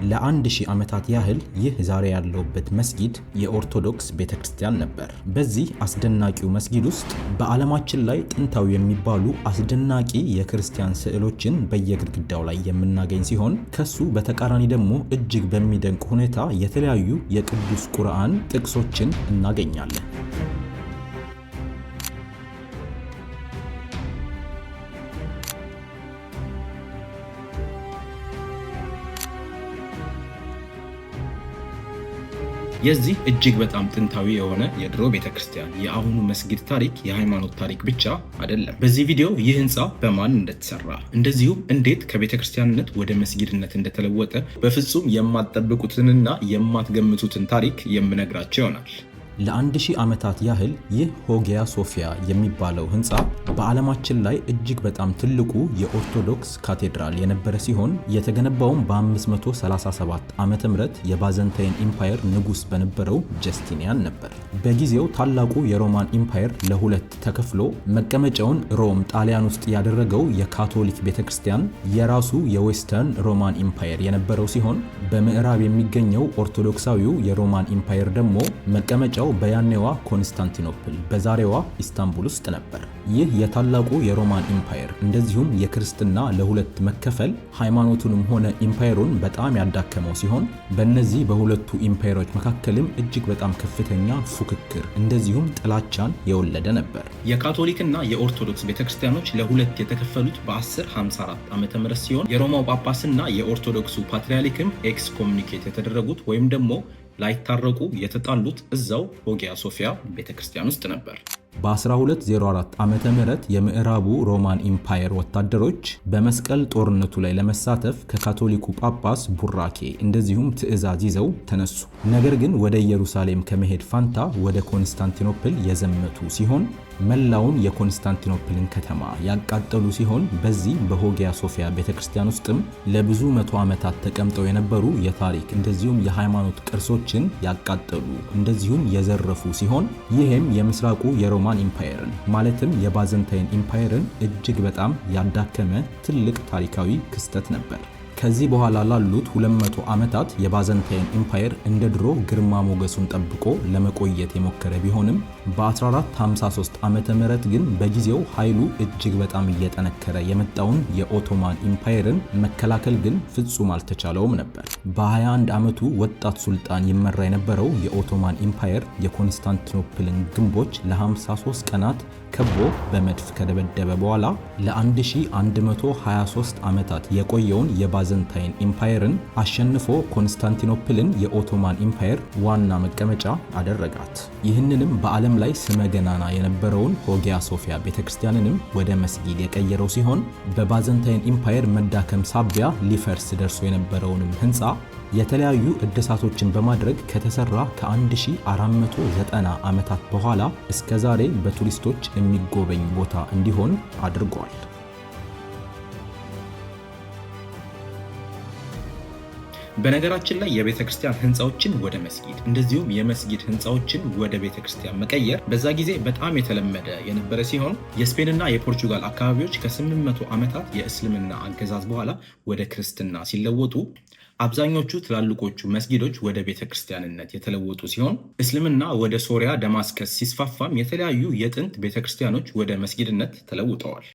ለ1000 ዓመታት ያህል ይህ ዛሬ ያለውበት መስጊድ የኦርቶዶክስ ቤተክርስቲያን ነበር። በዚህ አስደናቂው መስጊድ ውስጥ በዓለማችን ላይ ጥንታዊ የሚባሉ አስደናቂ የክርስቲያን ስዕሎችን በየግድግዳው ላይ የምናገኝ ሲሆን ከሱ በተቃራኒ ደግሞ እጅግ በሚደንቅ ሁኔታ የተለያዩ የቅዱስ ቁርአን ጥቅሶችን እናገኛለን። የዚህ እጅግ በጣም ጥንታዊ የሆነ የድሮ ቤተክርስቲያን የአሁኑ መስጊድ ታሪክ የሃይማኖት ታሪክ ብቻ አይደለም። በዚህ ቪዲዮ ይህ ህንፃ በማን እንደተሰራ እንደዚሁም እንዴት ከቤተክርስቲያንነት ወደ መስጊድነት እንደተለወጠ በፍጹም የማትጠብቁትንና የማትገምቱትን ታሪክ የምነግራቸው ይሆናል። ለ1000 ዓመታት ያህል ይህ ሆጊያ ሶፊያ የሚባለው ህንፃ በዓለማችን ላይ እጅግ በጣም ትልቁ የኦርቶዶክስ ካቴድራል የነበረ ሲሆን የተገነባውም በ537 ዓመተ ምህረት የባዘንታይን ኢምፓየር ንጉስ በነበረው ጀስቲኒያን ነበር። በጊዜው ታላቁ የሮማን ኢምፓየር ለሁለት ተከፍሎ መቀመጫውን ሮም ጣሊያን ውስጥ ያደረገው የካቶሊክ ቤተክርስቲያን የራሱ የዌስተርን ሮማን ኢምፓየር የነበረው ሲሆን በምዕራብ የሚገኘው ኦርቶዶክሳዊው የሮማን ኢምፓየር ደግሞ መቀመጫው በያኔዋ ኮንስታንቲኖፕል በዛሬዋ ኢስታንቡል ውስጥ ነበር። ይህ የታላቁ የሮማን ኢምፓየር እንደዚሁም የክርስትና ለሁለት መከፈል ሃይማኖቱንም ሆነ ኢምፓየሩን በጣም ያዳከመው ሲሆን በእነዚህ በሁለቱ ኢምፓየሮች መካከልም እጅግ በጣም ከፍተኛ ፉክክር እንደዚሁም ጥላቻን የወለደ ነበር። የካቶሊክና የኦርቶዶክስ ቤተክርስቲያኖች ለሁለት የተከፈሉት በ1054 ዓመተ ምህረት ሲሆን የሮማው ጳጳስና የኦርቶዶክሱ ፓትርያርክም ኤክስ ኮሙኒኬት የተደረጉት ወይም ደግሞ ላይታረቁ የተጣሉት እዛው ሆጊያ ሶፊያ ቤተክርስቲያን ውስጥ ነበር። በ1204 ዓመተ ምህረት የምዕራቡ ሮማን ኢምፓየር ወታደሮች በመስቀል ጦርነቱ ላይ ለመሳተፍ ከካቶሊኩ ጳጳስ ቡራኬ እንደዚሁም ትዕዛዝ ይዘው ተነሱ። ነገር ግን ወደ ኢየሩሳሌም ከመሄድ ፋንታ ወደ ኮንስታንቲኖፕል የዘመቱ ሲሆን መላውን የኮንስታንቲኖፕልን ከተማ ያቃጠሉ ሲሆን በዚህ በሆጊያ ሶፊያ ቤተክርስቲያን ውስጥም ለብዙ መቶ ዓመታት ተቀምጠው የነበሩ የታሪክ እንደዚሁም የሃይማኖት ቅርሶችን ያቃጠሉ እንደዚሁም የዘረፉ ሲሆን ይህም የምስራቁ የሮማን ኢምፓየርን ማለትም የባዘንታይን ኢምፓየርን እጅግ በጣም ያዳከመ ትልቅ ታሪካዊ ክስተት ነበር። ከዚህ በኋላ ላሉት 200 ዓመታት የባዘንታይን ኢምፓየር እንደ ድሮ ግርማ ሞገሱን ጠብቆ ለመቆየት የሞከረ ቢሆንም በ1453 ዓመተ ምህረት ግን በጊዜው ኃይሉ እጅግ በጣም እየጠነከረ የመጣውን የኦቶማን ኢምፓየርን መከላከል ግን ፍጹም አልተቻለውም ነበር። በ21 ዓመቱ ወጣት ሱልጣን ይመራ የነበረው የኦቶማን ኢምፓየር የኮንስታንቲኖፕልን ግንቦች ለ53 ቀናት ከቦ በመድፍ ከደበደበ በኋላ ለ1123 ዓመታት የቆየውን የባዘንታይን ኢምፓየርን አሸንፎ ኮንስታንቲኖፕልን የኦቶማን ኢምፓየር ዋና መቀመጫ አደረጋት። ይህንንም በዓለም ላይ ስመገናና የነበረውን ሆጊያ ሶፊያ ቤተክርስቲያንንም ወደ መስጊድ የቀየረው ሲሆን በባዘንታይን ኢምፓየር መዳከም ሳቢያ ሊፈርስ ደርሶ የነበረውንም ህንፃ የተለያዩ እድሳቶችን በማድረግ ከተሰራ ከ1490 ዓመታት በኋላ እስከ ዛሬ በቱሪስቶች የሚጎበኝ ቦታ እንዲሆን አድርጓል። በነገራችን ላይ የቤተክርስቲያን ህንፃዎችን ወደ መስጊድ እንደዚሁም የመስጊድ ህንፃዎችን ወደ ቤተክርስቲያን መቀየር በዛ ጊዜ በጣም የተለመደ የነበረ ሲሆን የስፔንና የፖርቹጋል አካባቢዎች ከ800 ዓመታት የእስልምና አገዛዝ በኋላ ወደ ክርስትና ሲለወጡ አብዛኞቹ ትላልቆቹ መስጊዶች ወደ ቤተክርስቲያንነት የተለወጡ ሲሆን እስልምና ወደ ሶሪያ ደማስከስ ሲስፋፋም የተለያዩ የጥንት ቤተክርስቲያኖች ወደ መስጊድነት ተለውጠዋል።